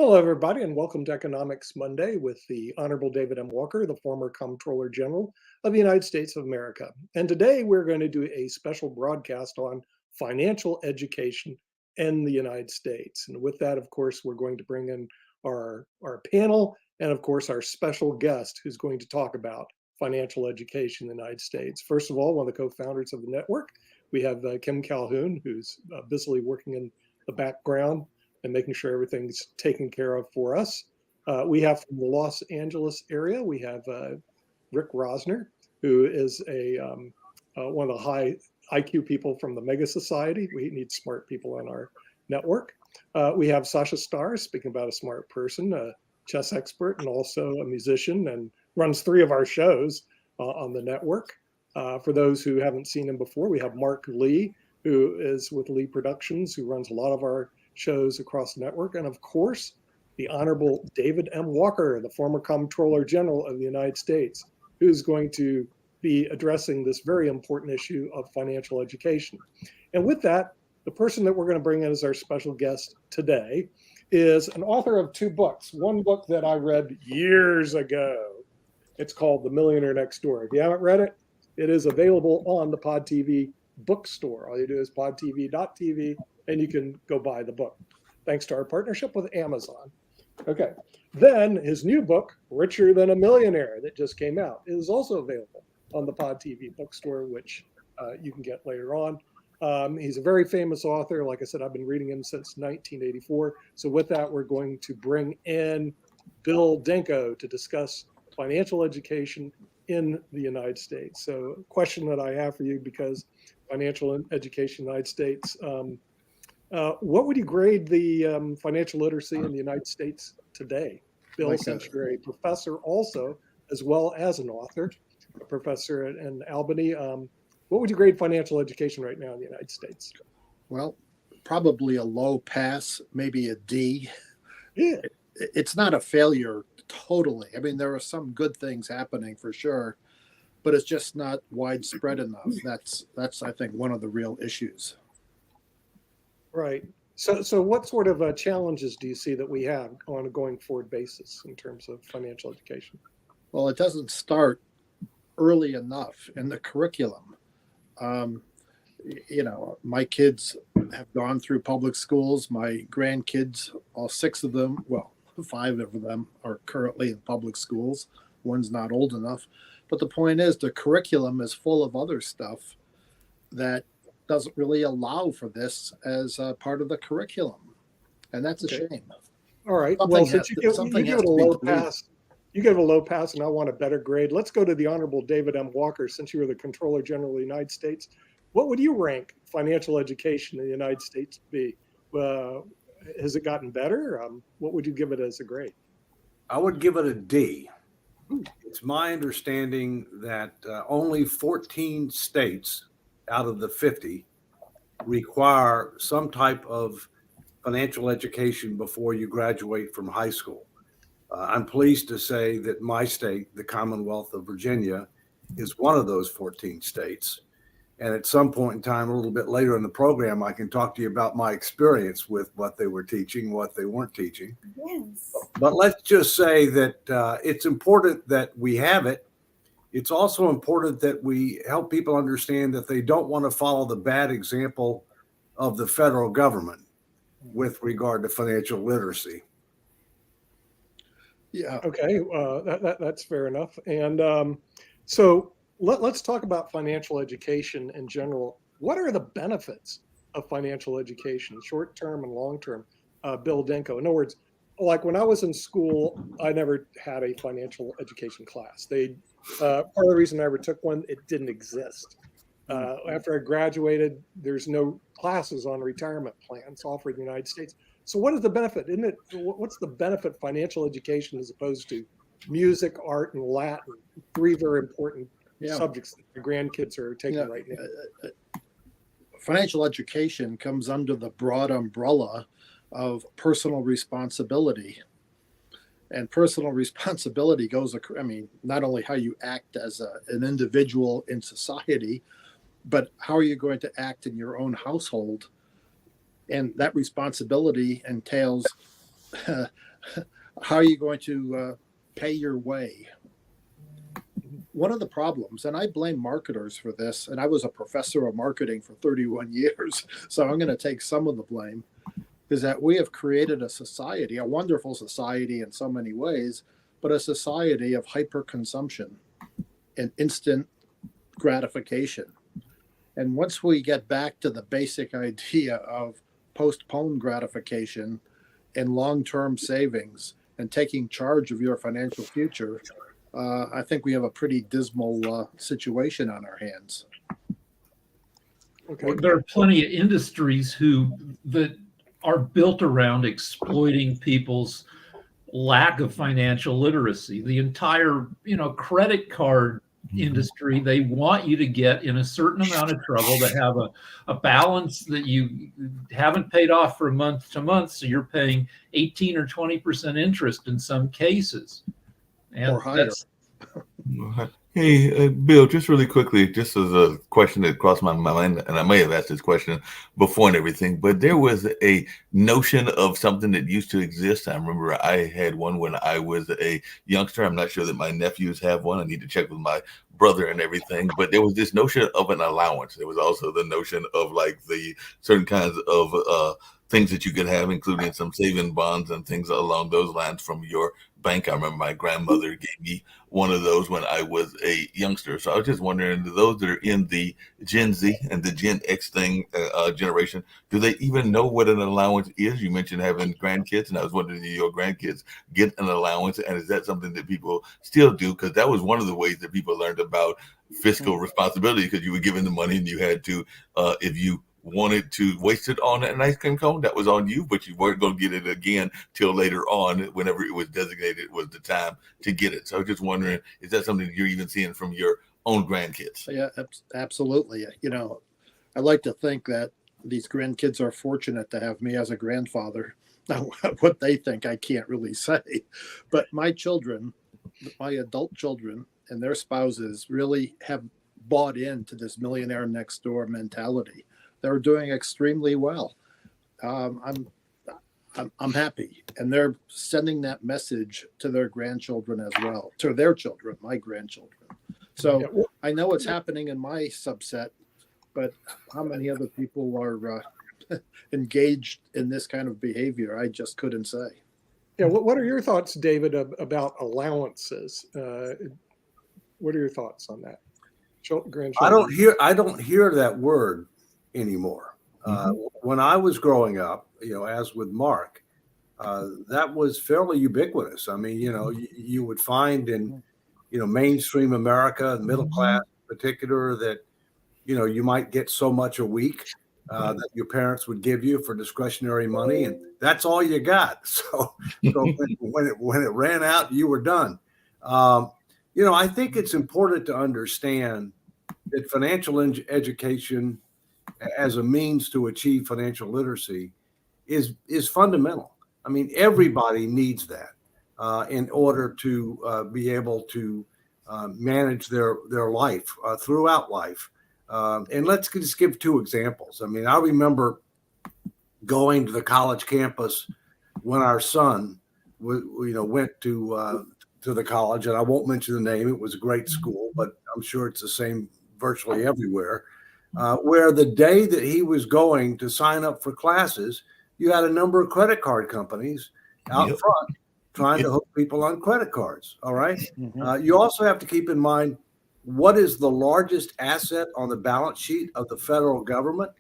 Hello, everybody, and welcome to Economics Monday with the Honorable David M. Walker, the former Comptroller General of the United States of America. And today we're going to do a special broadcast on financial education in the United States. And with that, of course, we're going to bring in our panel and, of course, our special guest who's going to talk about financial education in the United States. First of all, one of the co-founders of the network, we have Kim Calhoun, who's busily working in the background and making sure everything's taken care of for us. We have from the Los Angeles area, we have Rick Rosner, who is one of the high IQ people from the Mega Society. We need smart people on our network. We have Sasha Starr, speaking about a smart person, a chess expert, and also a musician, and runs 3 of our shows on the network. For those who haven't seen him before, we have Mark Lee, who is with Lee Productions, who runs a lot of our shows across the network. And of course, the Honorable David M. Walker, the former Comptroller General of the United States, who's going to be addressing this very important issue of financial education. And with that, the person that we're going to bring in as our special guest today is an author of 2 books. One book that I read years ago. It's called The Millionaire Next Door. If you haven't read it, it is available on the Pod TV bookstore. All you do is podtv.tv and you can go buy the book, thanks to our partnership with Amazon. Okay. Then his new book, Richer Than a Millionaire, that just came out, is also available on the Pod TV bookstore, which you can get later on. He's a very famous author. Like I said, I've been reading him since 1984. So with that, we're going to bring in Bill Denko to discuss financial education in the United States. So a question that I have for you, because financial education in the United States, what would you grade the financial literacy in the United States today? Bill, since you're a professor also, as well as an author, a professor in Albany, what would you grade financial education right now in the United States? Well, probably a low pass, maybe a D. Yeah. It's not a failure totally. I mean, there are some good things happening for sure, but it's just not widespread enough. That's I think, one of the real issues. Right. So what sort of challenges do you see that we have on a going forward basis in terms of financial education? Well, it doesn't start early enough in the curriculum. My kids have gone through public schools. My grandkids, all 6 of them, well, 5 of them are currently in public schools. One's not old enough. But the point is, the curriculum is full of other stuff that doesn't really allow for this as a part of the curriculum. And that's a shame. All right. Well, since you give it a low pass, you give it a low pass and I want a better grade. Let's go to the Honorable David M. Walker. Since you were the Comptroller General of the United States, what would you rank financial education in the United States to be? Has it gotten better? What would you give it as a grade? I would give it a D. It's my understanding that only 14 states out of the 50 require some type of financial education before you graduate from high school. I'm pleased to say that my state, the Commonwealth of Virginia, is one of those 14 states. And at some point in time, a little bit later in the program, I can talk to you about my experience with what they were teaching, what they weren't teaching. Yes. But let's just say that it's important that we have it. It's also important that we help people understand that they don't want to follow the bad example of the federal government with regard to financial literacy. Yeah. Okay. That's fair enough. And so let's talk about financial education in general. What are the benefits of financial education, short term and long term? Bill Denko. In other words, like when I was in school, I never had a financial education class. Part of the reason I ever took one, it didn't exist. After I graduated, there's no classes on retirement plans offered in the United States. So what is the benefit? What's the benefit of financial education as opposed to music, art, and Latin? 3 very important subjects that the grandkids are taking right now. Financial education comes under the broad umbrella of personal responsibility. And personal responsibility goes, not only how you act as an individual in society, but how are you going to act in your own household? And that responsibility entails how are you going to pay your way? One of the problems, and I blame marketers for this, and I was a professor of marketing for 31 years, so I'm going to take some of the blame, is that we have created a society, a wonderful society in so many ways, but a society of hyperconsumption and instant gratification. And once we get back to the basic idea of postponed gratification and long-term savings and taking charge of your financial future, I think we have a pretty dismal situation on our hands. Okay. Well, there are plenty of industries that are built around exploiting people's lack of financial literacy. The entire, credit card industry, they want you to get in a certain amount of trouble to have a balance that you haven't paid off for month to month, so you're paying 18 or 20% interest in some cases. And Or higher. Hey, Bill, just really quickly, just as a question that crossed my mind, and I may have asked this question before and everything, but there was a notion of something that used to exist. I remember I had one when I was a youngster. I'm not sure that my nephews have one. I need to check with my brother and everything, but there was this notion of an allowance. There was also the notion of like the certain kinds of things that you could have, including some saving bonds and things along those lines from your bank. I remember my grandmother gave me one of those when I was a youngster. So I was just wondering, those that are in the Gen Z and the Gen X generation, do they even know what an allowance is? You mentioned having grandkids, and I was wondering, do your grandkids get an allowance? And is that something that people still do? Because that was one of the ways that people learned about fiscal responsibility, because you were given the money and you had to, if you wanted to waste it on an ice cream cone, that was on you, but you weren't going to get it again till later on, whenever it was designated was the time to get it. So I was just wondering, is that something that you're even seeing from your own grandkids? Yeah, absolutely. I like to think that these grandkids are fortunate to have me as a grandfather. Now, what they think, I can't really say. But my children, my adult children and their spouses really have bought into this millionaire next door mentality. They're doing extremely well. I'm happy, and they're sending that message to their grandchildren as well, to their children, my grandchildren. So I know it's happening in my subset, but how many other people are engaged in this kind of behavior? I just couldn't say. Yeah. What are your thoughts, David, about allowances? What are your thoughts on that? I don't hear that word anymore. When I was growing up, as with Mark, that was fairly ubiquitous. I mean, you would find in, mainstream America, middle class in particular, that, you might get so much a week that your parents would give you for discretionary money, and that's all you got. So when it ran out, you were done. I think it's important to understand that financial education as a means to achieve financial literacy is fundamental. I mean, everybody needs that in order to be able to manage their life throughout life. And let's just give two examples. I mean, I remember going to the college campus when our son, went to the college, and I won't mention the name. It was a great school, but I'm sure it's the same virtually everywhere. Where the day that he was going to sign up for classes, you had a number of credit card companies out front trying to hook people on credit cards. All right. You also have to keep in mind, what is the largest asset on the balance sheet of the federal government?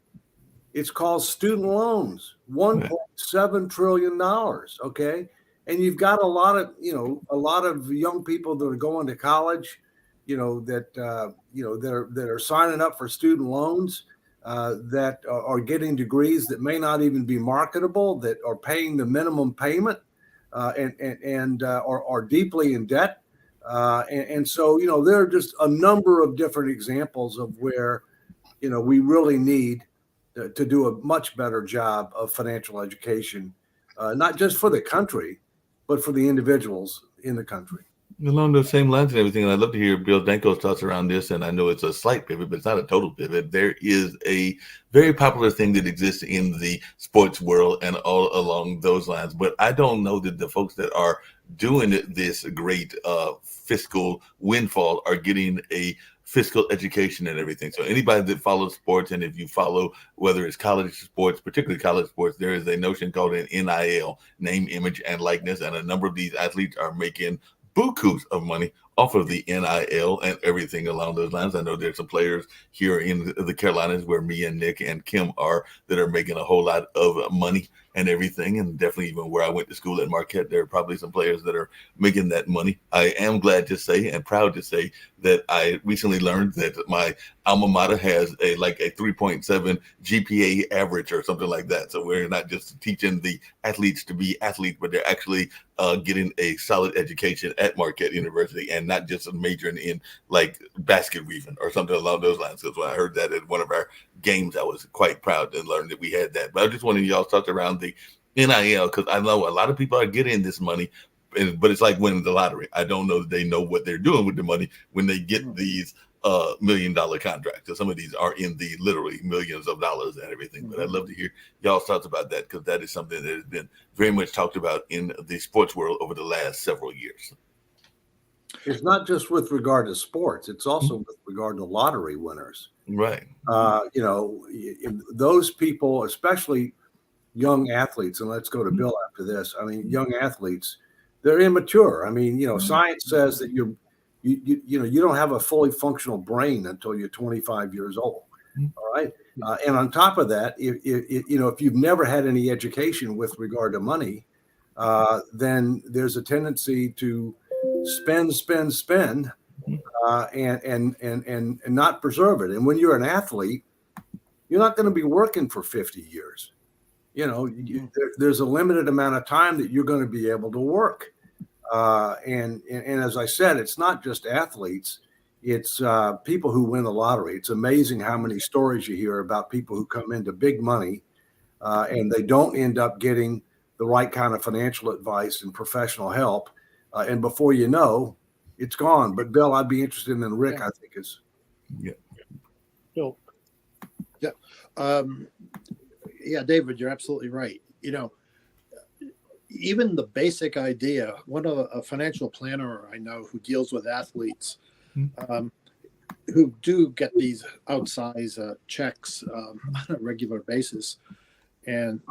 It's called student loans, $1.7 trillion. Okay. And you've got a lot of young people that are going to college, that are signing up for student loans, that are getting degrees that may not even be marketable, that are paying the minimum payment, and are deeply in debt. And so, there are just a number of different examples of where, we really need to do a much better job of financial education, not just for the country, but for the individuals in the country. Along those same lines and everything, and I'd love to hear Bill Danko's thoughts around this. And I know it's a slight pivot, but it's not a total pivot. There is a very popular thing that exists in the sports world and all along those lines. But I don't know that the folks that are doing this great fiscal windfall are getting a fiscal education and everything. So anybody that follows sports, and if you follow whether it's college sports, particularly college sports, there is a notion called an NIL, name, image, and likeness, and a number of these athletes are making bukus of money off of the NIL and everything along those lines. I know there's some players here in the Carolinas where me and Nick and Kim are that are making a whole lot of money and everything. And definitely even where I went to school at Marquette, there are probably some players that are making that money. I am glad to say and proud to say that I recently learned that my alma mater has a 3.7 GPA average or something like that. So we're not just teaching the athletes to be athletes, but they're actually getting a solid education at Marquette University and not just majoring in like basket weaving or something along those lines. Because when I heard that at one of our games, I was quite proud to learn that we had that. But I just wanted y'all to talk around the NIL because I know a lot of people are getting this money, but it's like winning the lottery. I don't know that they know what they're doing with the money when they get these $1 million contracts. So some of these are in the literally millions of dollars and everything. But I'd love to hear y'all's thoughts about that because that is something that has been very much talked about in the sports world over the last several years. It's not just with regard to sports; it's also with regard to lottery winners. Right. Those people, especially young athletes, and let's go to Bill after this. I mean, young athletes, they're immature. I mean, science says that you don't have a fully functional brain until you're 25 years old. All right. And on top of that, if you've never had any education with regard to money, then there's a tendency to spend, and not preserve it. And when you're an athlete, you're not going to be working for 50 years. There's a limited amount of time that you're going to be able to work. And as I said, it's not just athletes. It's people who win the lottery. It's amazing how many stories you hear about people who come into big money and they don't end up getting the right kind of financial advice and professional help. And before you know, it's gone. But Bill, I'd be interested in Rick, I think is. Yeah. Bill. Yeah, David, you're absolutely right. Even the basic idea, a financial planner I know who deals with athletes who do get these outsized checks on a regular basis. And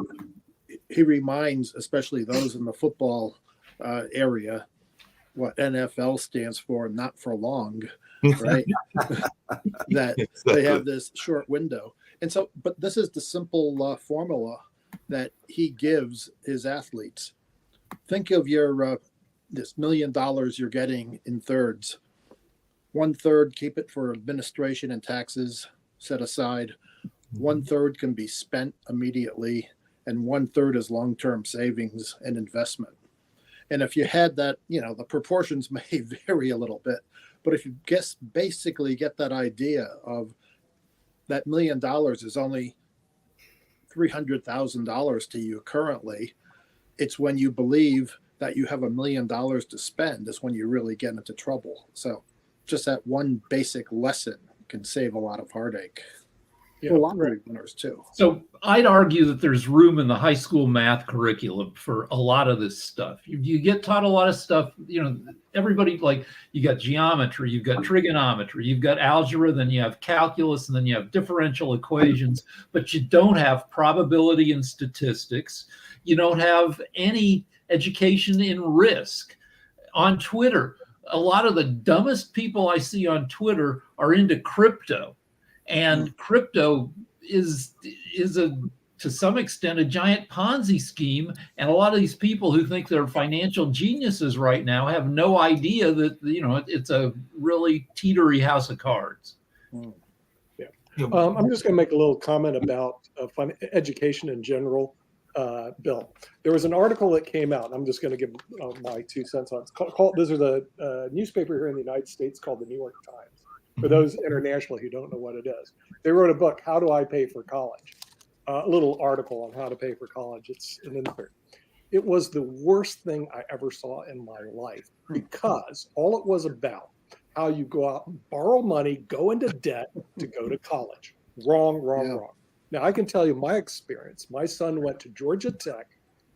he reminds, especially those in the football area, what NFL stands for, not for long, right? That they have this short window. And so, but this is the simple formula that he gives his athletes. Think of your this $1 million you're getting in thirds. 1/3, keep it for administration and taxes set aside. 1/3 can be spent immediately, and 1/3 is long-term savings and investment. And if you had that, the proportions may vary a little bit, but if you basically get that idea of that $1 million is only $300,000 to you currently, it's when you believe that you have $1 million to spend is when you really get into trouble. So just that one basic lesson can save a lot of heartache. Yeah, For lottery winners too. So I'd argue that there's room in the high school math curriculum for a lot of this stuff. You get taught a lot of stuff, everybody, like you got geometry, you've got trigonometry, you've got algebra, then you have calculus, and then you have differential equations, but you don't have probability and statistics. You don't have any education in risk. On Twitter, a lot of the dumbest people I see on Twitter are into crypto. And crypto is to some extent a giant Ponzi scheme. And a lot of these people who think they're financial geniuses right now have no idea that, it's a really teetery house of cards. Yeah. I'm just going to make a little comment about education in general, Bill. There was an article that came out. I'm just going to give my 2 cents on it. This is a newspaper here in the United States called the New York Times. For those internationally who don't know what it is, they wrote a book, How Do I Pay for College? A little article on how to pay for college. It's an insert. It was the worst thing I ever saw in my life because all it was about how you go out and borrow money, go into debt to go to college. Wrong, wrong, Yeah. wrong. Now I can tell you my experience. My son went to Georgia Tech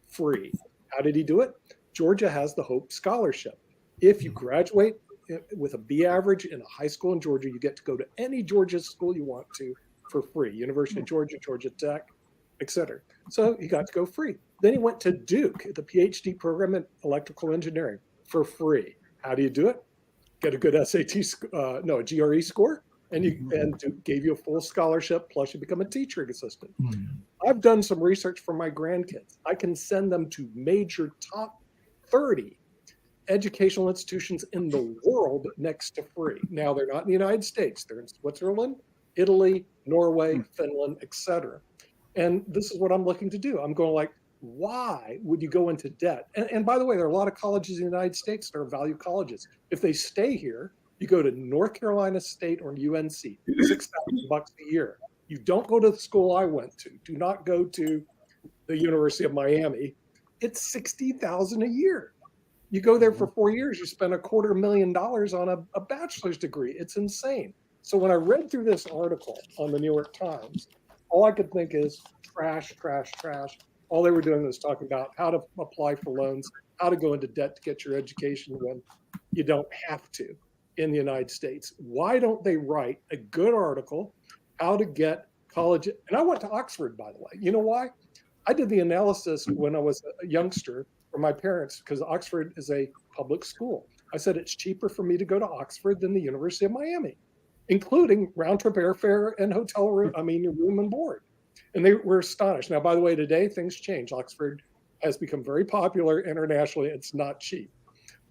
free. How did he do it? Georgia has the Hope Scholarship. If you graduate with a B average in a high school in Georgia, you get to go to any Georgia school you want to for free. University of Georgia, Georgia Tech, etc. So he got to go free. Then he went to Duke, the PhD program in electrical engineering for free. How do you do it? Get a good a GRE score, and Duke gave you a full scholarship. Plus, you become a teaching assistant. I've done some research for my grandkids. I can send them to major top 30 educational institutions in the world next to free. Now, they're not in the United States. They're in Switzerland, Italy, Norway, Finland, etc. And this is what I'm looking to do. I'm going like, why would you go into debt? And by the way, there are a lot of colleges in the United States that are value colleges. If they stay here, you go to North Carolina State or UNC, $6,000 a year. You don't go to the school I went to. Do not go to the University of Miami. It's $60,000 a year. You go there for 4 years, you spend $250,000 on a bachelor's degree. It's insane. So when I read through this article on the New York Times, all I could think is trash, trash, trash. All they were doing was talking about how to apply for loans, how to go into debt to get your education when you don't have to in the United States. Why don't they write a good article, how to get college? And I went to Oxford, by the way. You know why? I did the analysis when I was a youngster for my parents because Oxford is a public school. I said it's cheaper for me to go to Oxford than the University of Miami, including round trip airfare and hotel room, your room and board. And they were astonished. Now, by the way, today things change. Oxford has become very popular internationally. It's not cheap.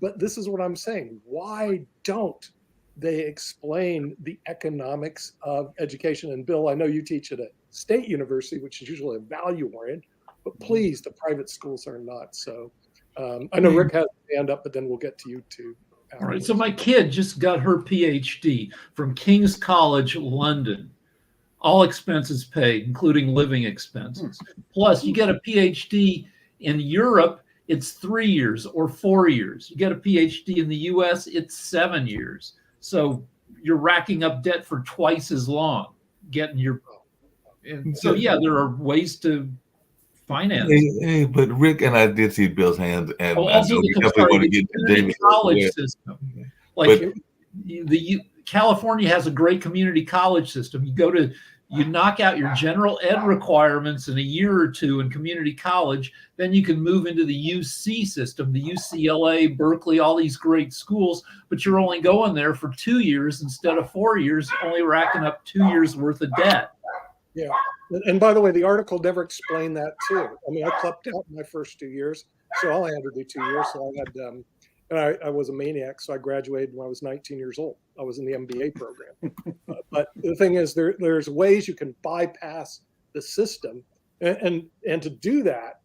But this is what I'm saying. Why don't they explain the economics of education? And Bill, I know you teach at a state university, which is usually a value oriented, but please, the private schools are not. So I know Rick has a hand up, but then we'll get to you too. All right. So my kid just got her PhD from King's College, London. All expenses paid, including living expenses. Plus, you get a PhD in Europe, it's 3 years or 4 years. You get a PhD in the US, it's 7 years. So you're racking up debt for twice as long, getting your. And so, yeah, there are ways to finance. Hey, but Rick and I did see Bill's hands, and I Also, know we definitely want to get to David. college system. Like California has a great community college system. You knock out your general ed requirements in a year or two in community college, then you can move into the UC system, the UCLA, Berkeley, all these great schools, but you're only going there for 2 years instead of 4 years, only racking up 2 years worth of debt. Yeah. And by the way, the article never explained that too. I mean, I clubbed out my first 2 years, so all I had to do 2 years. So I had, and I was a maniac, so I graduated when I was 19 years old. I was in the MBA program. But the thing is, there's ways you can bypass the system, and to do that,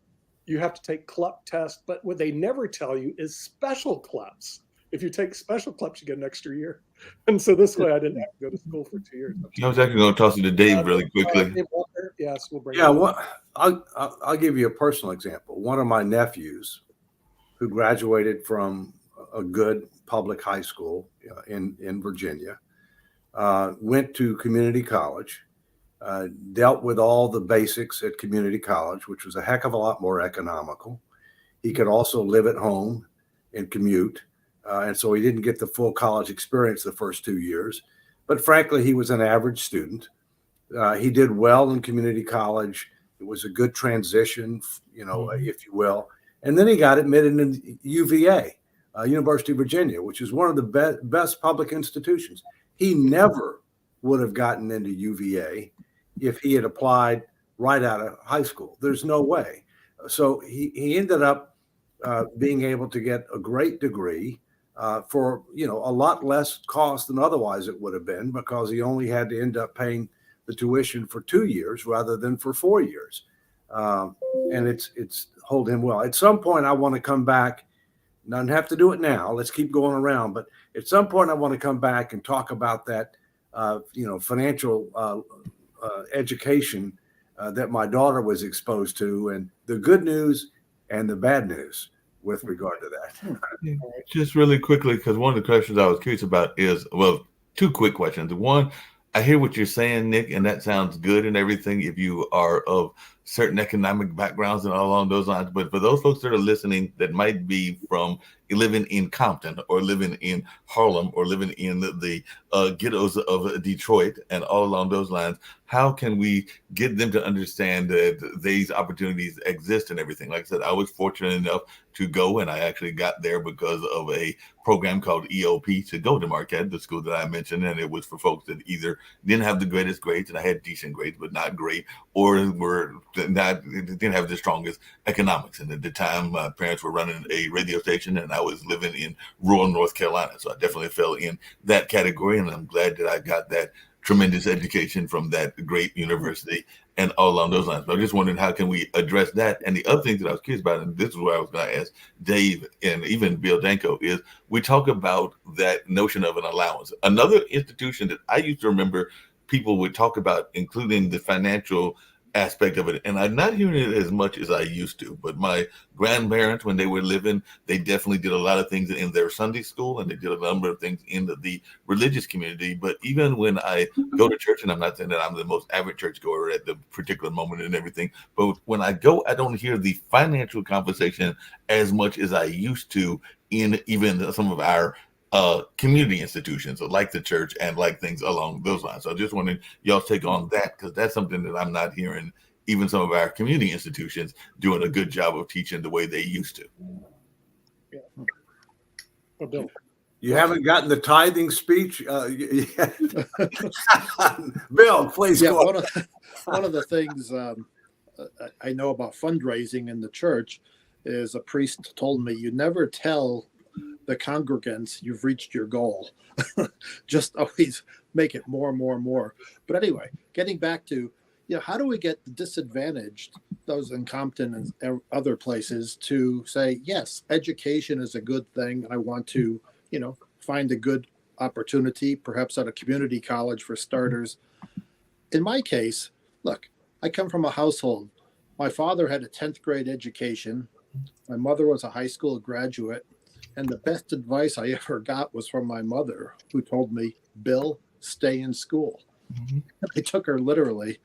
you have to take CLEP tests. But what they never tell you is special CLEPs. If you take special CLEPs, you get an extra year. And so this way, I didn't have to go to school for 2 years. I was actually going to toss it to Dave really quickly. Dave Walker, yes, we'll bring. Yeah, well, I'll give you a personal example. One of my nephews, who graduated from a good public high school in Virginia, went to community college, dealt with all the basics at community college, which was a heck of a lot more economical. He could also live at home and commute. And so he didn't get the full college experience the first 2 years. But frankly, he was an average student. He did well in community college. It was a good transition, if you will. And then he got admitted into UVA, University of Virginia, which is one of the best public institutions. He never would have gotten into UVA if he had applied right out of high school. There's no way. So he ended up being able to get a great degree for a lot less cost than otherwise it would have been, because he only had to end up paying the tuition for 2 years rather than for 4 years. And it's hold him well. At some point, I want to come back. Doesn't have to do it now. Let's keep going around. But at some point, I want to come back and talk about that, financial education that my daughter was exposed to. And the good news and the bad news with regard to that. Just really quickly, because one of the questions I was curious about is, well, two quick questions. One, I hear what you're saying, Nick, and that sounds good and everything if you are of certain economic backgrounds and all along those lines. But for those folks that are listening that might be from living in Compton or living in Harlem or living in the ghettos of Detroit and all along those lines, how can we get them to understand that these opportunities exist and everything? Like I said, I was fortunate enough to go, and I actually got there because of a program called EOP to go to Marquette, the school that I mentioned, and it was for folks that either didn't have the greatest grades, and I had decent grades, but not great, or were not didn't have the strongest economics. And at the time, my parents were running a radio station, and I was living in rural North Carolina, so I definitely fell in that category, and I'm glad that I got that tremendous education from that great university and all along those lines. But I'm just wondering, how can we address that? And the other thing that I was curious about, and this is what I was going to ask Dave and even Bill Danko, is we talk about that notion of an allowance. Another institution that I used to remember people would talk about, including the financial aspect of it, and I'm not hearing it as much as I used to, but my grandparents, when they were living, they definitely did a lot of things in their Sunday school, and they did a number of things in the religious community. But even when I go to church, and I'm not saying that I'm the most avid church goer at the particular moment and everything, but when I go, I don't hear the financial conversation as much as I used to in even some of our community institutions like the church and like things along those lines. So I just wondering y'all's take on that, because that's something that I'm not hearing even some of our community institutions doing a good job of teaching the way they used to. Yeah. Well, Bill. You haven't gotten the tithing speech yet? Bill, please Yeah, go on. one of the things I know about fundraising in the church is a priest told me, you never tell the congregants you've reached your goal. Just always make it more and more and more. But anyway, getting back to, how do we get the disadvantaged, those in Compton and other places, to say, yes, education is a good thing, and I want to, find a good opportunity, perhaps at a community college for starters. In my case, look, I come from a household. My father had a 10th grade education. My mother was a high school graduate. And the best advice I ever got was from my mother, who told me, Bill, stay in school. Mm-hmm. I took her literally.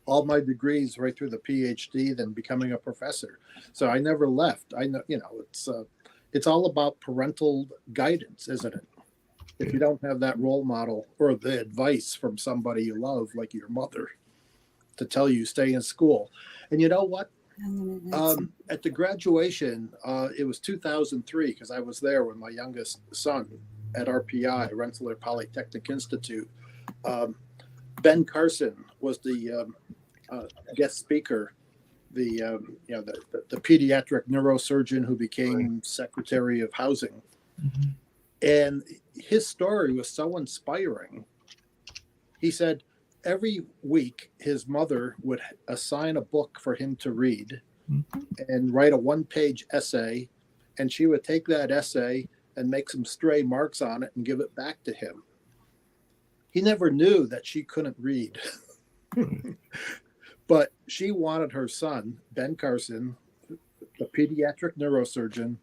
All my degrees right through the PhD, then becoming a professor. So I never left. I know, it's all about parental guidance, isn't it? If you don't have that role model or the advice from somebody you love, like your mother, to tell you stay in school. And you know what? At the graduation, it was 2003, because I was there with my youngest son at RPI, Rensselaer Polytechnic Institute. Ben Carson was the guest speaker, the pediatric neurosurgeon who became Secretary of Housing. Mm-hmm. And his story was so inspiring. He said, every week, his mother would assign a book for him to read and write a one-page essay, and she would take that essay and make some stray marks on it and give it back to him. He never knew that she couldn't read. But she wanted her son, Ben Carson, a pediatric neurosurgeon,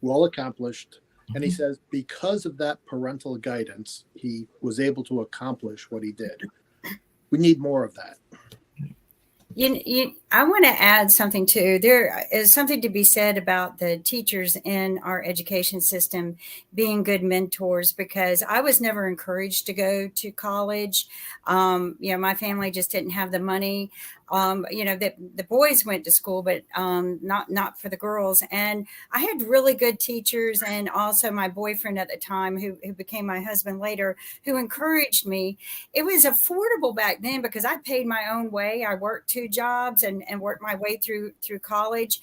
well accomplished, and he says because of that parental guidance, he was able to accomplish what he did. We need more of that. I want to add something too. There is something to be said about the teachers in our education system being good mentors, because I was never encouraged to go to college. My family just didn't have the money. The boys went to school, but not for the girls. And I had really good teachers, and also my boyfriend at the time, who became my husband later, who encouraged me. It was affordable back then because I paid my own way. I worked 2 jobs and worked my way through college.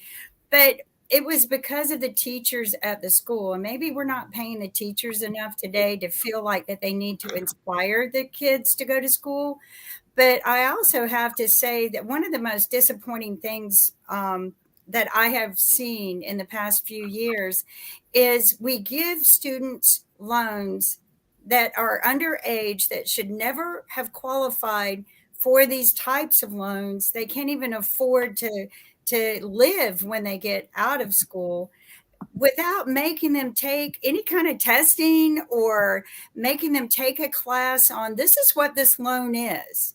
But it was because of the teachers at the school. And maybe we're not paying the teachers enough today to feel like that they need to inspire the kids to go to school. But I also have to say that one of the most disappointing things that I have seen in the past few years is we give students loans that are underage that should never have qualified for these types of loans. They can't even afford to to live when they get out of school without making them take any kind of testing or making them take a class on this is what this loan is.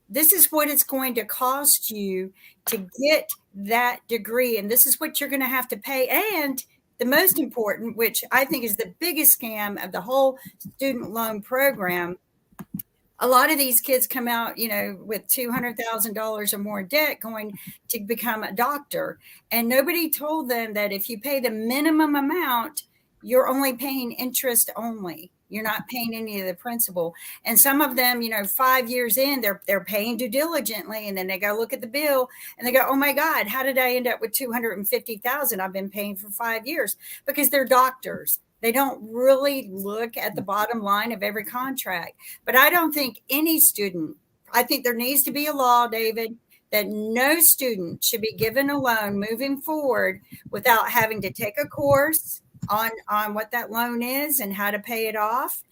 This is what it's going to cost you to get that degree. And this is what you're going to have to pay. And the most important, which I think is the biggest scam of the whole student loan program, a lot of these kids come out, with $200,000 or more debt going to become a doctor. And nobody told them that if you pay the minimum amount, you're only paying interest only. You're not paying any of the principal. And some of them, 5 years in, they're paying due diligently. And then they go look at the bill and they go, oh my God, how did I end up with $250,000 I've been paying for 5 years? Because they're doctors. They don't really look at the bottom line of every contract. But I don't think any student, I think there needs to be a law, David, that no student should be given a loan moving forward without having to take a course on what that loan is and how to pay it off,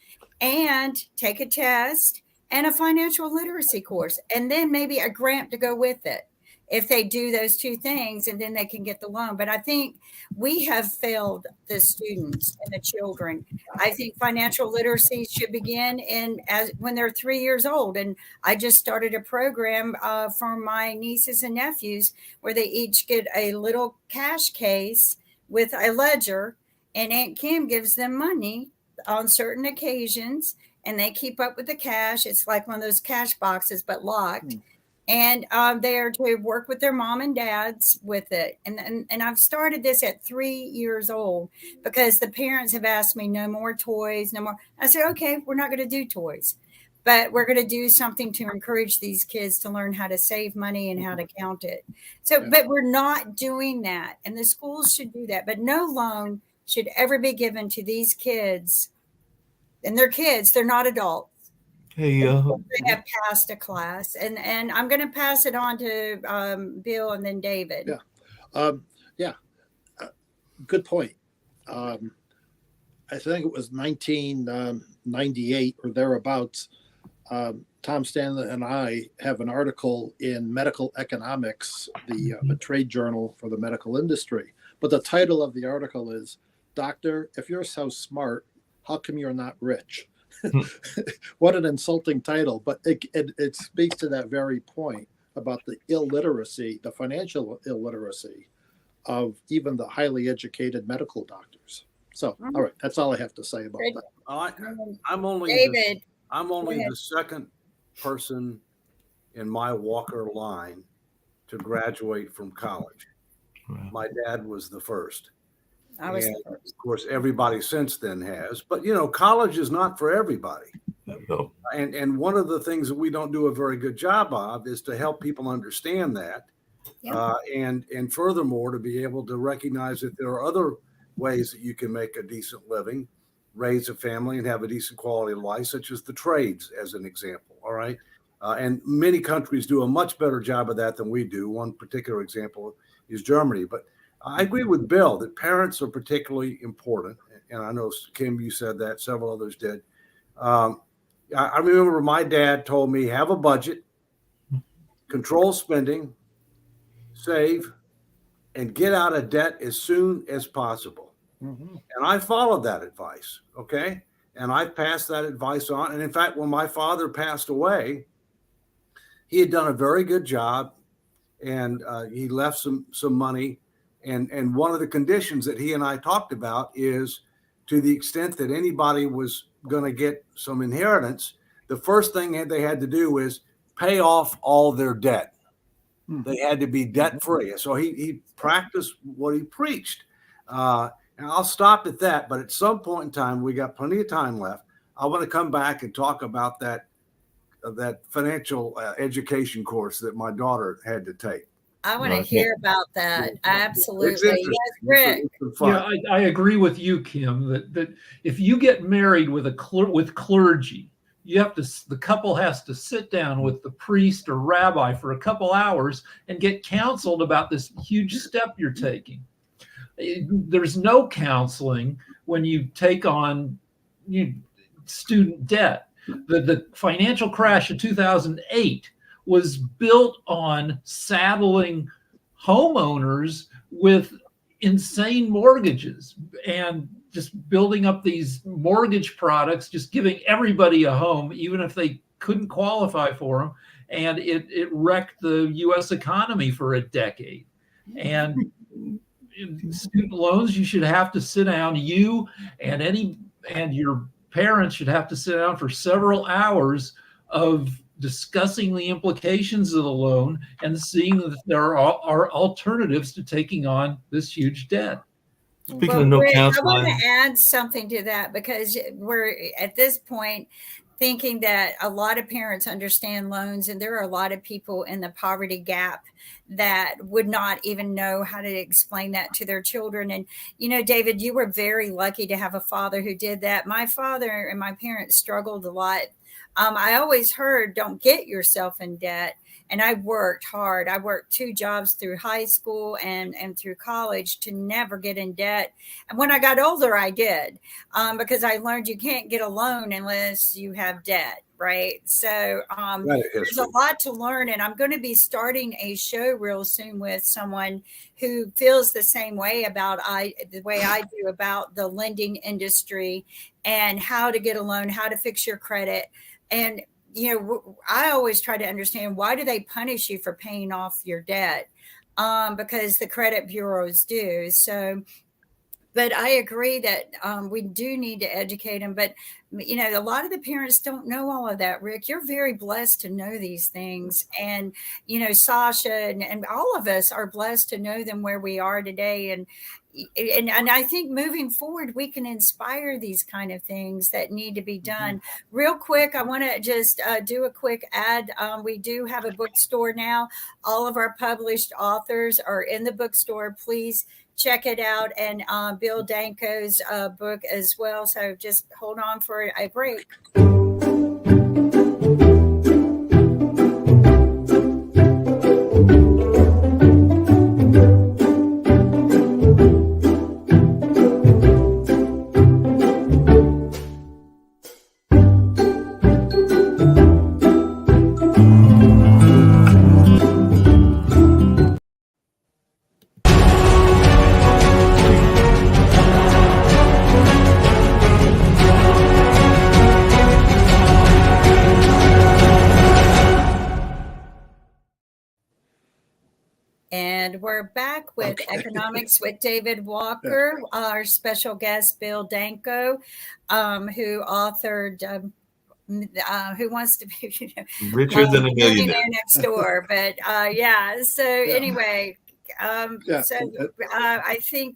and take a test and a financial literacy course, and then maybe a grant to go with it. If they do those two things, and then they can get the loan. But I think we have failed the students and the children. I think financial literacy should begin when they're 3 years old. And I just started a program for my nieces and nephews where they each get a little cash case with a ledger, and Aunt Kim gives them money on certain occasions, and they keep up with the cash. It's like one of those cash boxes, but locked. And they are to work with their mom and dads with it. And I've started this at 3 years old because the parents have asked me no more toys, no more. I said, okay, we're not going to do toys, but we're going to do something to encourage these kids to learn how to save money and how to count it. So, but we're not doing that. And the schools should do that. But no loan should ever be given to these kids. And they're kids, they're not adults. Hey, They have passed a class, and I'm going to pass it on to Bill and then David. Good point. I think it was 1998 or thereabouts. Tom Stanley and I have an article in Medical Economics, the trade journal for the medical industry. But the title of the article is, "Doctor, if you're so smart, how come you're not rich?" What an insulting title, but it speaks to that very point about the illiteracy, the financial illiteracy of even the highly educated medical doctors. So, all right, that's all I have to say about that. I'm only David. the second person in my Walker line to graduate from college. Wow. My dad was the first. I was And the first. of course, everybody since then has. But college is not for everybody. no. And one of the things that we don't do a very good job of is to help people understand that, Yeah. and furthermore to be able to recognize that there are other ways that you can make a decent living, raise a family, and have a decent quality of life, such as the trades, as an example. All right, and many countries do a much better job of that than we do. One particular example is Germany, but I agree with Bill that parents are particularly important. And I know, Kim, you said that, several others did. I remember my dad told me, have a budget, control spending, save, and get out of debt as soon as possible. Mm-hmm. And I followed that advice, okay? And I passed that advice on. And in fact, when my father passed away, he had done a very good job, and he left some money. And one of the conditions that he and I talked about is, to the extent that anybody was going to get some inheritance, the first thing that they had to do is pay off all their debt. They had to be debt free. So he practiced what he preached. And I'll stop at that. But at some point in time, we got plenty of time left. I want to come back and talk about that financial education course that my daughter had to take. I want to Right. hear about that. Absolutely. It's interesting. Yes, Rick. It's fun. Yeah, I agree with you, Kim, that if you get married with with clergy, the couple has to sit down with the priest or rabbi for a couple hours and get counseled about this huge step you're taking. There's no counseling when you take on student debt. The financial crash of 2008 was built on saddling homeowners with insane mortgages and just building up these mortgage products, just giving everybody a home, even if they couldn't qualify for them. And it wrecked the US economy for a decade. And in student loans, you should have to sit down, you and your parents should have to sit down for several hours of discussing the implications of the loan and seeing that there are alternatives to taking on this huge debt. Speaking Well, of no Rick, I counseling, want to add something to that because we're at this point thinking that a lot of parents understand loans, and there are a lot of people in the poverty gap that would not even know how to explain that to their children. And, David, you were very lucky to have a father who did that. My father and my parents struggled a lot. I always heard, don't get yourself in debt. And I worked hard. I worked 2 jobs through high school and through college to never get in debt. And when I got older, I did, because I learned you can't get a loan unless you have debt, right? So there's a lot to learn. And I'm going to be starting a show real soon with someone who feels the same way about the way I do about the lending industry and how to get a loan, how to fix your credit. And I always try to understand, why do they punish you for paying off your debt? Because the credit bureaus do. So, but I agree that we do need to educate them. But, a lot of the parents don't know all of that, Rick. You're very blessed to know these things. And, Sasha and all of us are blessed to know them where we are today. And I think moving forward, we can inspire these kind of things that need to be done. Real quick, I want to just do a quick ad. We do have a bookstore now. All of our published authors are in the bookstore. Please check it out. And Bill Danko's book as well. So just hold on for a break. And we're back with Economics with David Walker, our special guest, Bill Danko, who authored Who Wants to Be richer than a millionaire next door. But so anyway, I think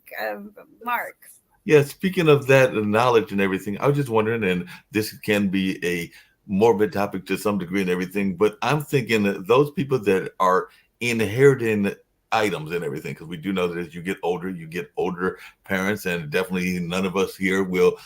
Mark. Yeah, speaking of that knowledge and everything, I was just wondering, and this can be a morbid topic to some degree and everything, but I'm thinking that those people that are inheriting items and everything, because we do know that as you get older parents, and definitely none of us here will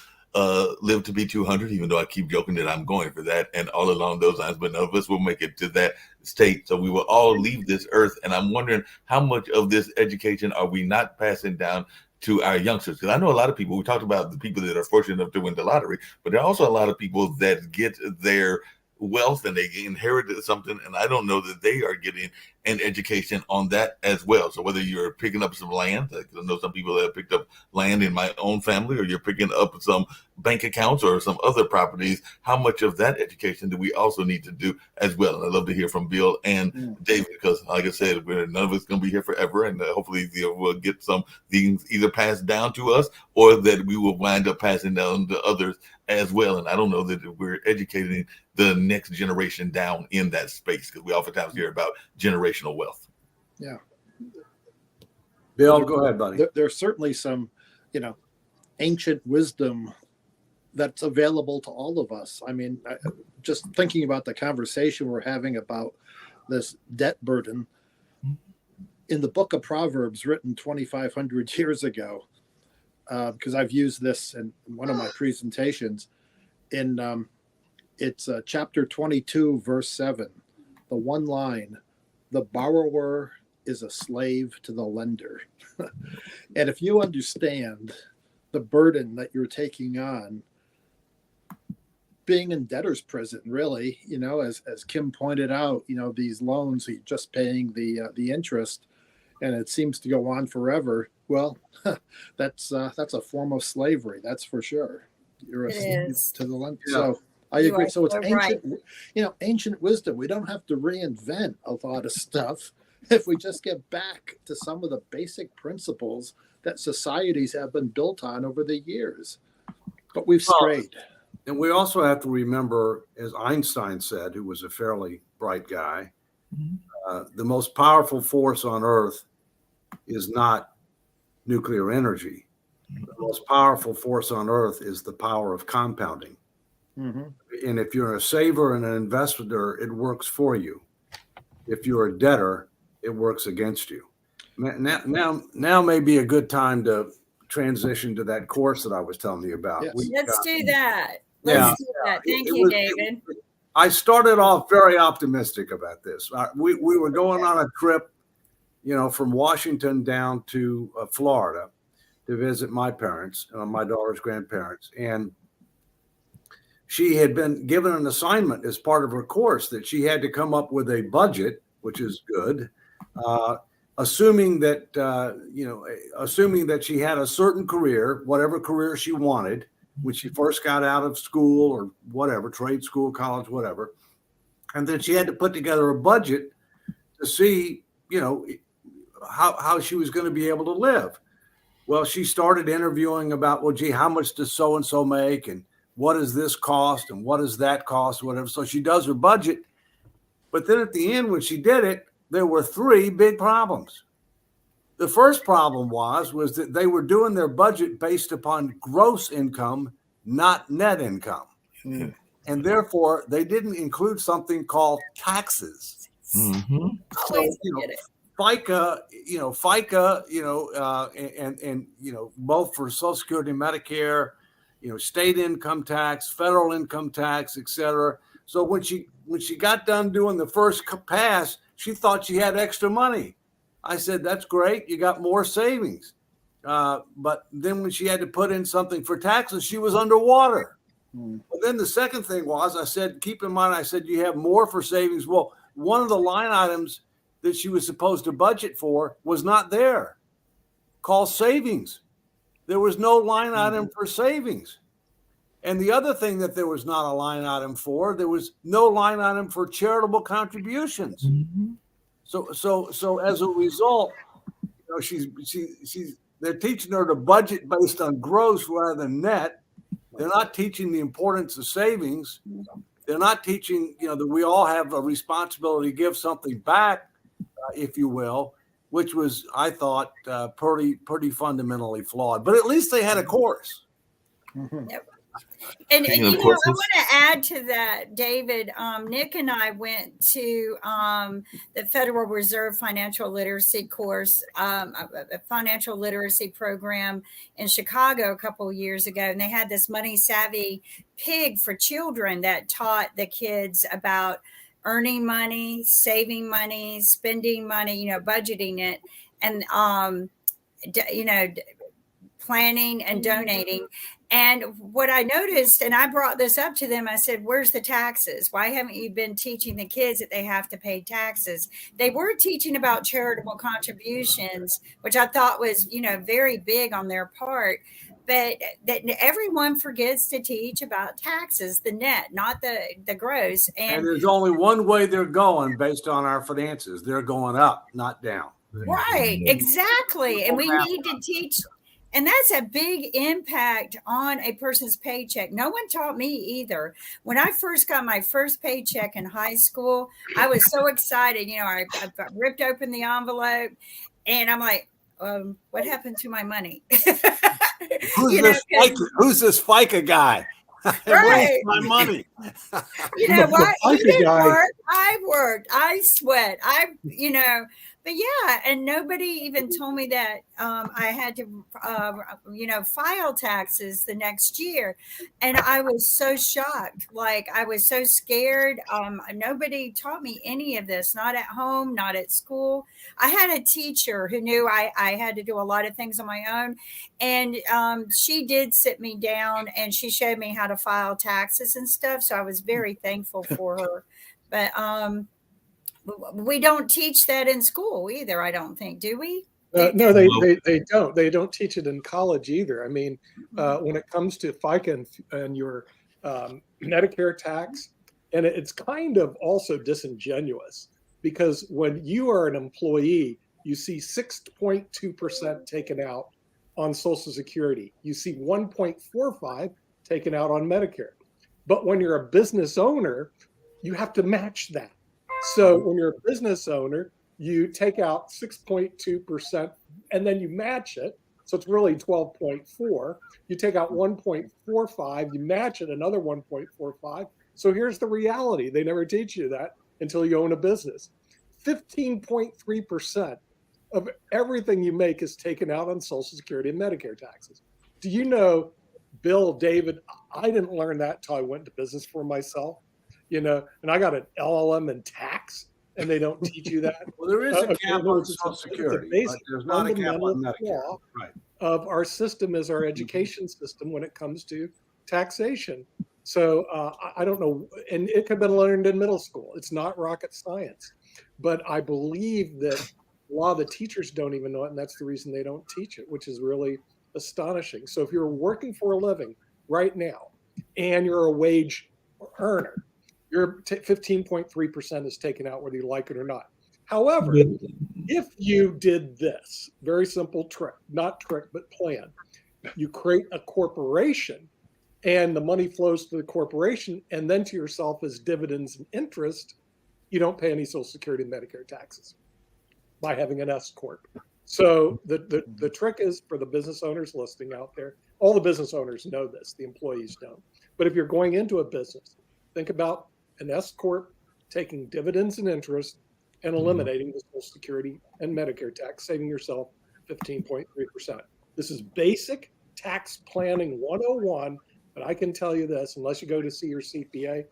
live to be 200, even though I keep joking that I'm going for that and all along those lines, but none of us will make it to that state. So we will all leave this earth. And I'm wondering, how much of this education are we not passing down to our youngsters? Because I know a lot of people, we talked about the people that are fortunate enough to win the lottery, but there are also a lot of people that get their wealth and they inherited something, and I don't know that they are getting an education on that as well. So whether you're picking up some land, like I know some people that have picked up land in my own family, or you're picking up some bank accounts or some other properties, how much of that education do we also need to do as well? And I'd love to hear from Bill and David, because like I said, none of us going to be here forever, and hopefully we'll get some things either passed down to us or that we will wind up passing down to others as well. And I don't know that we're educating the next generation down in that space, because we oftentimes hear about generational wealth. Yeah. Bill, go ahead, buddy. There's certainly some, ancient wisdom that's available to all of us. I mean, just thinking about the conversation we're having about this debt burden in the book of Proverbs, written 2,500 years ago, because I've used this in one of my presentations. It's chapter 22, verse 7, the one line, the borrower is a slave to the lender. And if you understand the burden that you're taking on being in debtor's prison, really, as Kim pointed out, these loans, you're just paying the interest. and it seems to go on forever, well, that's a form of slavery. That's for sure. You're a It slave is. to the land. Yeah. So I You agree. are So it's so ancient, ancient wisdom. We don't have to reinvent a lot of stuff if we just get back to some of the basic principles that societies have been built on over the years. But we've Well, strayed. And we also have to remember, as Einstein said, who was a fairly bright guy, Mhm. the most powerful force on Earth is not nuclear energy. The most powerful force on Earth is the power of compounding. Mhm. And if you're a saver and an investor, it works for you. If you're a debtor, it works against you. Now may be a good time to transition to that course that I was telling you about. Yes. Let's do that. Yeah. Let's do that. Thank It you, was- David. I started off very optimistic about this. We were going on a trip, from Washington down to Florida to visit my parents, my daughter's grandparents. And she had been given an assignment as part of her course that she had to come up with a budget, which is good, assuming that she had a certain career, whatever career she wanted, when she first got out of school or whatever, trade school, college, whatever. And then she had to put together a budget to see, how she was going to be able to live. Well, she started interviewing about, well, gee, how much does so-and-so make? And what does this cost? And what does that cost? Whatever. So she does her budget. But then at the end, when she did it, there were 3 big problems. The first problem was that they were doing their budget based upon gross income, not net income. Mm. And therefore, they didn't include something called taxes. Mhm. Always So, get it. FICA, and both for Social Security and Medicare, state income tax, federal income tax, et cetera. So when she got done doing the first pass, she thought she had extra money. I said, that's great. You got more savings. But then when she had to put in something for taxes, she was underwater. Mm. But then the second thing was, I said, keep in mind, I said, you have more for savings. Well, one of the line items that she was supposed to budget for was not there, called savings. There was no line item for savings. And the other thing that there was not a line item for, there was no line item for charitable contributions. Mhm. So as a result, they're teaching her to budget based on gross rather than net. They're not teaching the importance of savings. They're not teaching, that we all have a responsibility to give something back, if you will, which was, I thought, pretty fundamentally flawed. But at least they had a course. Mhm. And Speaking you of know, I courses. want to add to that, David. Nick and I went to the Federal Reserve Financial Literacy course, a financial literacy program in Chicago a couple of years ago, and they had this Money Savvy Pig for children that taught the kids about earning money, saving money, spending money, budgeting it, and planning and donating. And what I noticed, and I brought this up to them, I said, where's the taxes? Why haven't you been teaching the kids that they have to pay taxes? They were teaching about charitable contributions, which I thought was, very big on their part. But that everyone forgets to teach about taxes, the net, not the gross. And there's only one way they're going based on our finances. They're going up, not down. Right, exactly. And we need to teach, and that's a big impact on a person's paycheck. No one taught me either. When I first got my first paycheck in high school, I was so excited. I ripped open the envelope and I'm like, what happened to my money? Who's this FICA guy? Right. Where's my money? You know what? FICA He didn't guy. work. I worked. I sweat. But yeah, and nobody even told me that I had to, file taxes the next year. And I was so shocked. Like, I was so scared. Nobody taught me any of this, not at home, not at school. I had a teacher who knew I had to do a lot of things on my own. And she did sit me down and she showed me how to file taxes and stuff. So I was very thankful for her. But We don't teach that in school either, I don't think, do we? No, Well- they don't. They don't teach it in college either. I mean, when it comes to FICA and your Medicare tax, and it's kind of also disingenuous because when you are an employee, you see 6.2% taken out on Social Security. You see 1.45 taken out on Medicare. But when you're a business owner, you have to match that. So when you're a business owner, you take out 6.2% and then you match it. So it's really 12.4. You take out 1.45, you match it another 1.45. So here's the reality. They never teach you that until you own a business. 15.3% of everything you make is taken out on Social Security and Medicare taxes. Do you know, Bill, David, I didn't learn that until I went to business for myself, and I got an LLM in tax and they don't teach you that. Well, there is a Okay, cap no, on it's a- Social it's a Security, basic but there's not a cap fundamental on Medicare. flaw Right. of our system is our education system when it comes to taxation. So I don't know, and it could have been learned in middle school. It's not rocket science, but I believe that a lot of the teachers don't even know it, and that's the reason they don't teach it, which is really astonishing. So if you're working for a living right now and you're a wage earner, your 15.3% is taken out whether you like it or not. However, if you did this very simple trick, not trick, but plan, you create a corporation and the money flows to the corporation and then to yourself as dividends and interest, you don't pay any Social Security and Medicare taxes by having an S corp. So the trick is for the business owners listening out there. All the business owners know this, the employees don't. But if you're going into a business, think about an S corp taking dividends and interest and eliminating the Social Security and Medicare tax, saving yourself 15.3%. This is basic tax planning 101, but I can tell you this, unless you go to see your CPA,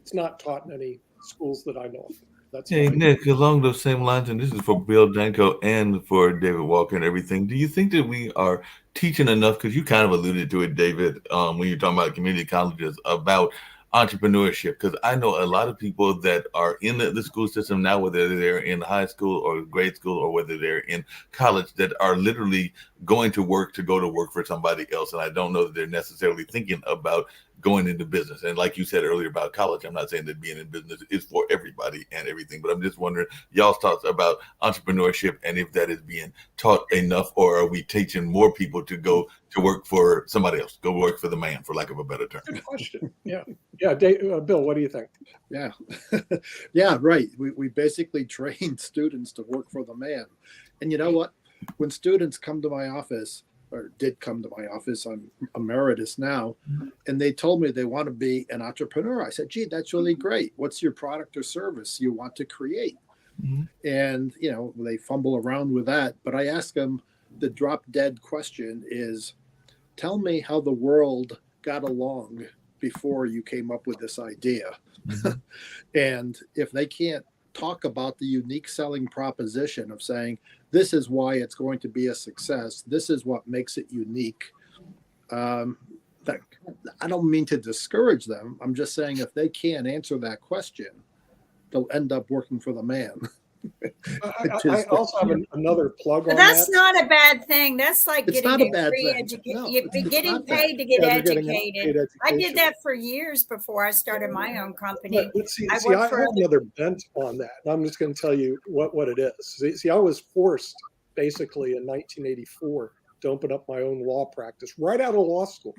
it's not taught in any schools that I know of. That's Hey, fine. Nick, along those same lines, and this is for Bill Danko and for David Walker and everything, do you think that we are teaching enough? Because you kind of alluded to it, David, when you're talking about community colleges, about entrepreneurship. Because I know a lot of people that are in the school system now, whether they're in high school or grade school or whether they're in college, that are literally going to work for somebody else. And I don't know that they're necessarily thinking about going into business. And like you said earlier about college, I'm not saying that being in business is for everybody and everything, but I'm just wondering y'all's thoughts about entrepreneurship and if that is being taught enough, or are we teaching more people to go to work for somebody else, go work for the man, for lack of a better term? Good question. Yeah. Bill, what do you think? Yeah. Yeah, right. We basically train students to work for the man. And you know what? When students come to my office, or did come to my office, I'm emeritus now, and they told me they want to be an entrepreneur. I said, gee, that's really great. What's your product or service you want to create? Mhm. And, they fumble around with that. But I ask them, the drop dead question is, tell me how the world got along before you came up with this idea. And if they can't talk about the unique selling proposition of saying, this is why it's going to be a success, this is what makes it unique, that I don't mean to discourage them. I'm just saying if they can't answer that question, they'll end up working for the man. I also have another plug But on that's that. not a bad thing. That's like It's getting not a a bad free thing. education. No, You're it's getting not bad. paid to get Yeah, you're getting a educated. paid I education. did that for years before I started my own company. But see, I I work have for other- another bent on that. And I'm just going to tell you what it is. See, I was forced basically in 1984 to open up my own law practice right out of law school.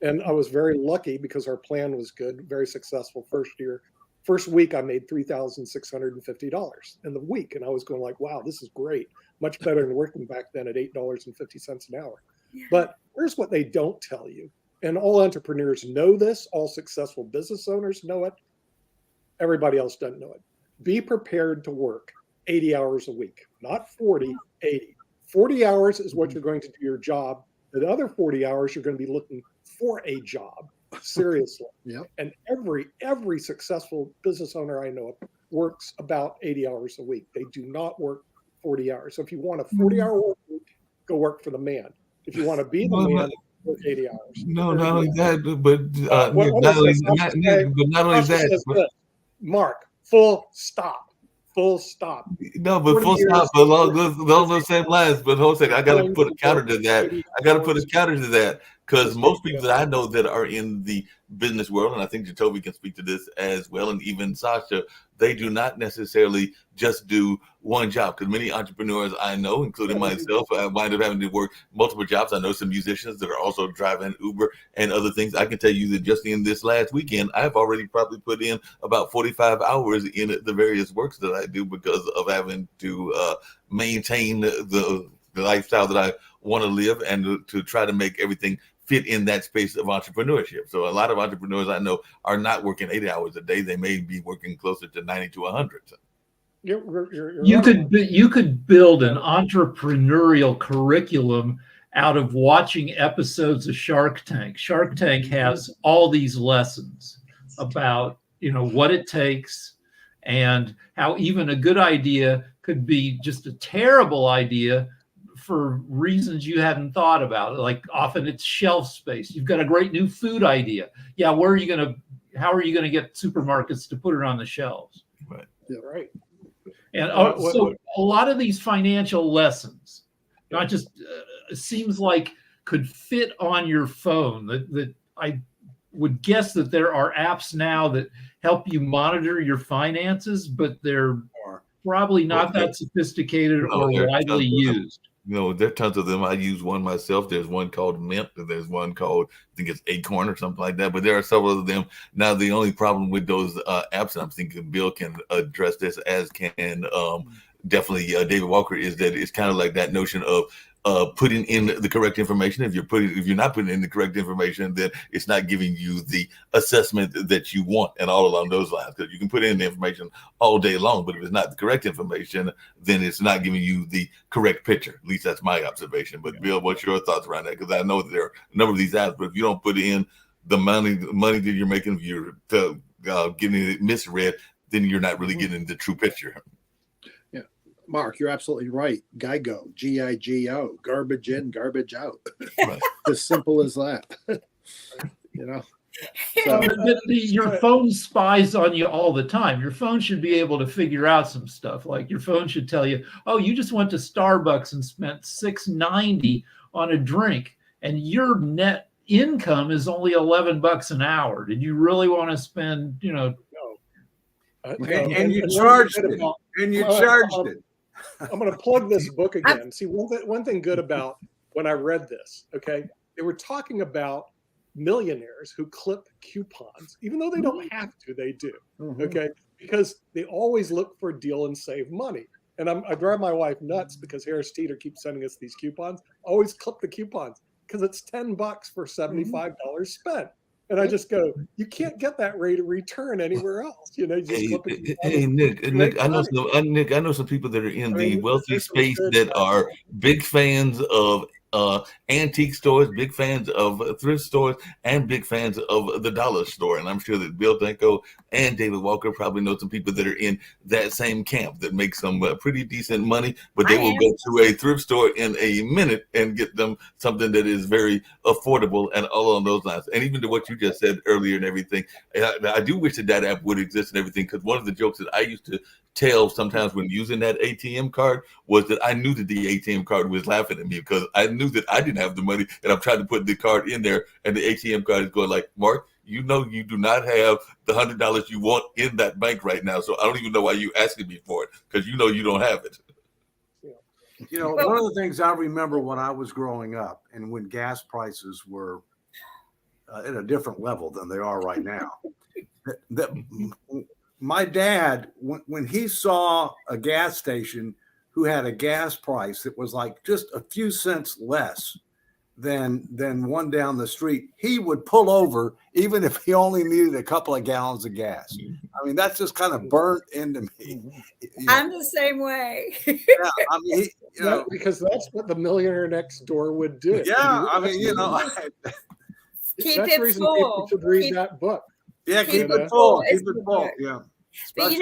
And I was very lucky because our plan was good, very successful first year. First week, I made $3,650 in the week. And I was going like, wow, this is great. Much better than working back then at $8.50 an hour. But here's what they don't tell you. And all entrepreneurs know this. All successful business owners know it. Everybody else doesn't know it. Be prepared to work 80 hours a week, not 40, 80. 40 hours is what you're going to do your job. The other 40 hours, you're going to be looking for a job. Seriously. Yep. And every successful business owner I know of works about 80 hours a week. They do not work 40 hours. So if you want a 40-hour work week, go work for the man. If you want to be the man, work 80 hours. No, not only that, but What not is only this? not only Joshua that, says this, Mark, full stop. full stop. No, but 40 full years. stop along those same lines. But hold on a second, I got to put a counter to that. I got to put a counter to that because most people that I know that are in the business world, and I think Jacoby can speak to this as well, and even Sasha, they do not necessarily just do one job. Because many entrepreneurs I know, including myself, I wind up having to work multiple jobs. I know some musicians that are also driving Uber and other things. I can tell you that just in this last weekend, I've already probably put in about 45 hours in the various works that I do because of having to maintain the lifestyle that I want to live and to try to make everything fit in that space of entrepreneurship. So a lot of entrepreneurs I know are not working 80 hours a day. They may be working closer to 90 to 100. You're You right. could build an entrepreneurial curriculum out of watching episodes of Shark Tank. Shark Tank has all these lessons about, what it takes and how even a good idea could be just a terrible idea for reasons you hadn't thought about. Like often it's shelf space. You've got a great new food idea. Yeah, how are you going to get supermarkets to put it on the shelves? Right. Right. And so a lot of these financial lessons, not just seems like could fit on your phone. That I would guess that there are apps now that help you monitor your finances, but they're probably not that sophisticated or widely used. There are tons of them. I use one myself. There's one called Mint. There's one called, I think it's Acorn or something like that. But there are several of them. Now, the only problem with those apps, and I'm thinking Bill can address this, as can definitely David Walker, is that it's kind of like that notion of putting in the correct information. If you're not putting in the correct information, then it's not giving you the assessment that you want, and all along those lines. Because you can put in the information all day long, but if it's not the correct information, then it's not giving you the correct picture. At least that's my observation. But Bill, what's your thoughts around that? Because I know that there are a number of these apps, but if you don't put in the money that you're making, if you're getting it misread, then you're not really getting the true picture. Mark, you're absolutely right. GIGO, GIGO, garbage in, garbage out. Right. As simple as that. So, Your phone spies on you all the time. Your phone should be able to figure out some stuff. Like your phone should tell you, oh, you just went to Starbucks and spent $6.90 on a drink, and your net income is only $11 an hour. Did you really want to spend, No. And you charged it. And you charged it. I'm going to plug this book again. See, one thing good about when I read this, okay, they were talking about millionaires who clip coupons, even though they don't have to, they do, okay, because they always look for a deal and save money. And I drive my wife nuts because Harris Teeter keeps sending us these coupons. Always clip the coupons because it's $10 for $75 spent. And I just go, you can't get that rate of return anywhere else. You just clip it. Hey, Nick, I know some people that are in the wealthy space that are big fans of antique stores, big fans of thrift stores, and big fans of the dollar store. And I'm sure that Bill Danko and David Walker probably know some people that are in that same camp that make some pretty decent money, but they will go to a thrift store in a minute and get them something that is very affordable and all on those lines. And even to what you just said earlier and everything, I do wish that app would exist and everything, because one of the jokes that I used to tell sometimes when using that ATM card was that I knew that the ATM card was laughing at me because I knew that I didn't have the money and I'm trying to put the card in there and the ATM card is going like, Mark, you do not have the $100 you want in that bank right now. So I don't even know why you asking me for it, because you don't have it. One of the things I remember when I was growing up and when gas prices were at a different level than they are right now, that my dad, when he saw a gas station who had a gas price that was like just a few cents less than one down the street, he would pull over even if he only needed a couple of gallons of gas. I mean, that's just kind of burnt into me. I'm the same way. Yeah, I mean, because that's what the millionaire next door would do. Yeah, I mean, Keep that's it the reason full. people should read that book. yeah, keep it full. Keep it full. Yeah. But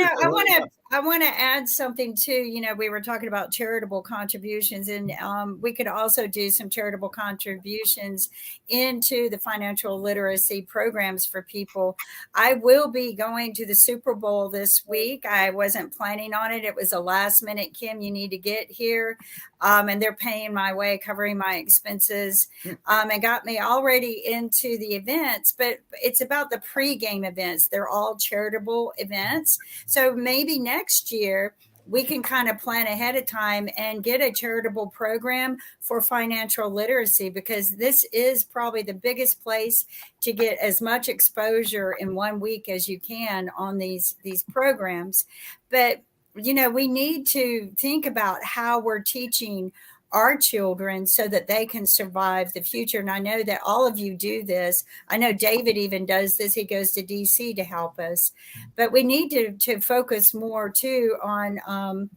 I want to add something too. You know, we were talking about charitable contributions, and we could also do some charitable contributions into the financial literacy programs for people. I will be going to the Super Bowl this week. I wasn't planning on it. It was a last minute, Kim, you need to get here. And they're paying my way, covering my expenses, and got me already into the events. But it's about the pregame events. They're all charitable events. So maybe next year we can kind of plan ahead of time and get a charitable program for financial literacy, because this is probably the biggest place to get as much exposure in 1 week as you can on these programs. But you know, we need to think about how we're teaching our children so that they can survive the future. And I know that all of you do this. I know David even does this. He goes to DC to help us. But we need to focus more too on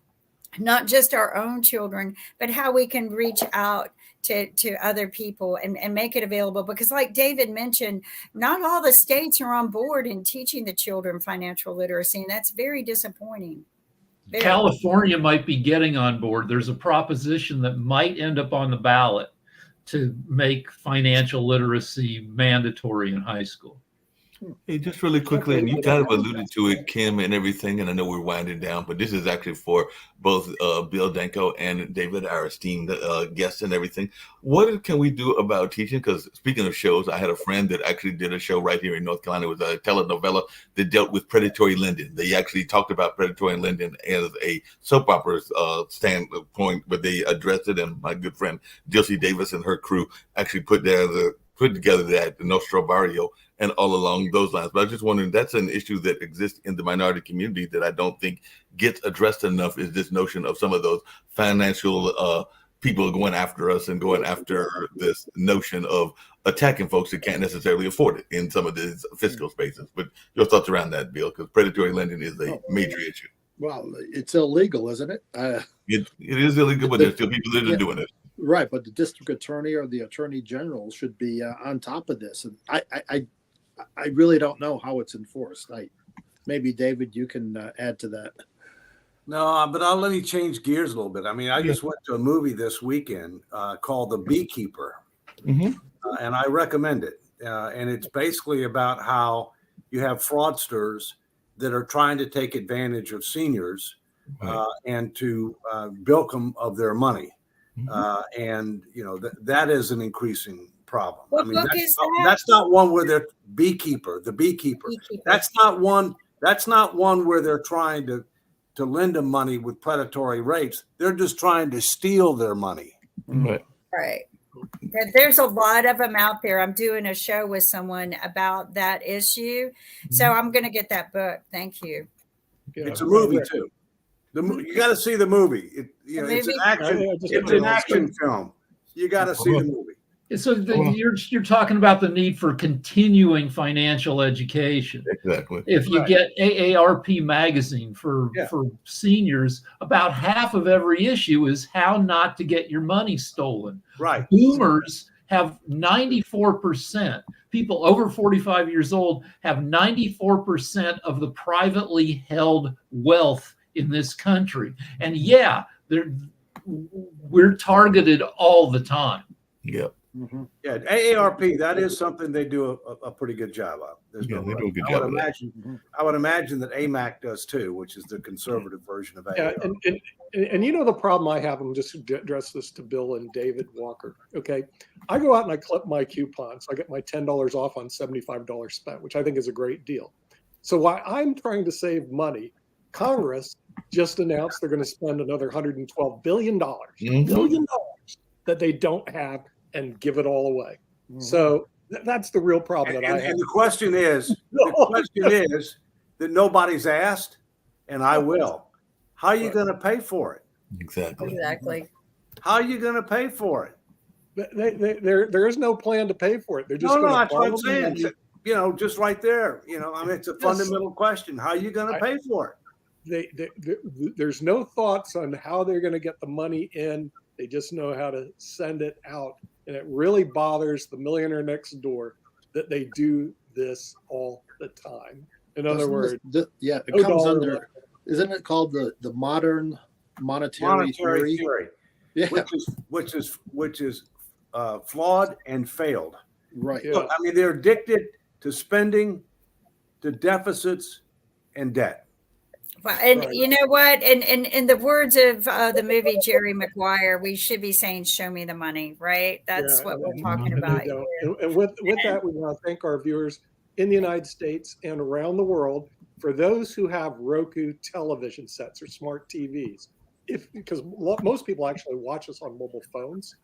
not just our own children, but how we can reach out to other people and make it available. Because like David mentioned, not all the states are on board in teaching the children financial literacy. And that's very disappointing. California might be getting on board. There's a proposition that might end up on the ballot to make financial literacy mandatory in high school. Hey, just really quickly, and you kind of alluded to it, Kim, and everything, and I know we're winding down, but this is actually for both Bill Danko and David, our esteemed guests and everything. What can we do about teaching? Because speaking of shows, I had a friend that actually did a show right here in North Carolina. It was a telenovela that dealt with predatory lending. They actually talked about predatory lending as a soap opera standpoint, but they addressed it, and my good friend Dilcy Davis and her crew actually put together that the Nostro Barrio and all along those lines. But I was just wondering, that's an issue that exists in the minority community that I don't think gets addressed enough, is this notion of some of those financial people going after us and going after this notion of attacking folks that can't necessarily afford it in some of these fiscal spaces. But your thoughts around that, Bill, because predatory lending is a major issue. Well, it's illegal, isn't it? It is illegal, but there's still people that are doing it. Right, but the district attorney or the attorney general should be on top of this. And I really don't know how it's enforced. Maybe David, you can add to that. No, but let me change gears a little bit. I mean, I just went to a movie this weekend called The Beekeeper, and I recommend it. And it's basically about how you have fraudsters that are trying to take advantage of seniors and to bilk them of their money. And you know that is an increasing problem. What I mean, book that's, is that? that's not one where they're the beekeeper. That's not one where they're trying to lend them money with predatory rates. They're just trying to steal their money. Right. Right. There's a lot of them out there. I'm doing a show with someone about that issue. So I'm going to get that book. Thank you. Yeah. It's a movie too. You got to see the movie. It's an action. It's an action film. You got to see the movie. So you're talking about the need for continuing financial education. Exactly. If you get AARP magazine for seniors, about half of every issue is how not to get your money stolen. Right. Boomers have 94%. People over 45 years old have 94% of the privately held wealth in this country. And we're targeted all the time. Yep. Yeah, AARP, that is something they do a pretty good job of. They do a good job of that. I would imagine that AMAC does too, which is the conservative version of AARP. Yeah, and you know the problem I have, I'm just to address this to Bill and David Walker. Okay, I go out and I clip my coupons. I get my $10 off on $75 spent, which I think is a great deal. So while I'm trying to save money, Congress just announced they're going to spend another $112 billion, billion that they don't have, and give it all away. So that's the real problem that I have. And the question is that nobody's asked, and I will. How are you going to pay for it? Exactly. How are you going to pay for it? There is no plan to pay for it. They're just that's what I'm saying. Just right there. I mean, it's a fundamental question. How are you going to pay for it? There's no thoughts on how they're going to get the money in. They just know how to send it out. And it really bothers the millionaire next door that they do this all the time. In other words, it comes under Isn't it called the modern monetary theory? Yeah, which is flawed and failed. right. Yeah. Look, I mean, they're addicted to spending, to deficits, and debt. Well, and Right. you know what? And in the words of the movie Jerry Maguire, we should be saying, "Show me the money," right? That's Yeah, what we're and- talking and they about don't. here. And with that, we want to thank our viewers in the United States and around the world. For those who have Roku television sets or smart TVs, because most people actually watch us on mobile phones,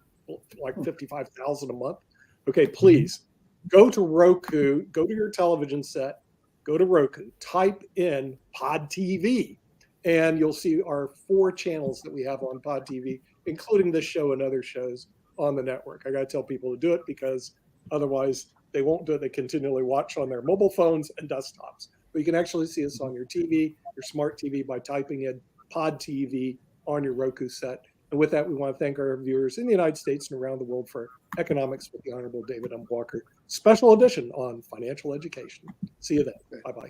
like 55,000 a month. Okay, please go to Roku, go to your television set, go to Roku, type in Pod TV, and you'll see our 4 channels that we have on Pod TV, including this show and other shows on the network. I got to tell people to do it because otherwise they won't do it. They continually watch on their mobile phones and desktops. But you can actually see us on your TV, your smart TV, by typing in Pod TV on your Roku set. And with that, we want to thank our viewers in the United States and around the world for Economics with the Honorable David M. Walker, special edition on financial education. See you then. Bye-bye.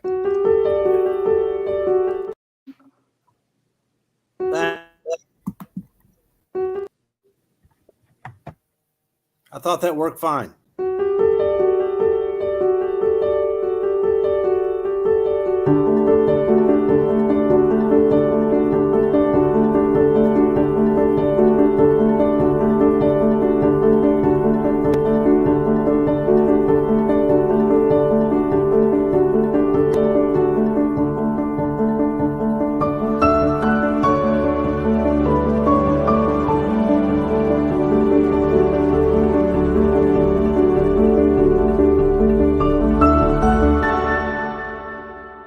I thought that worked fine.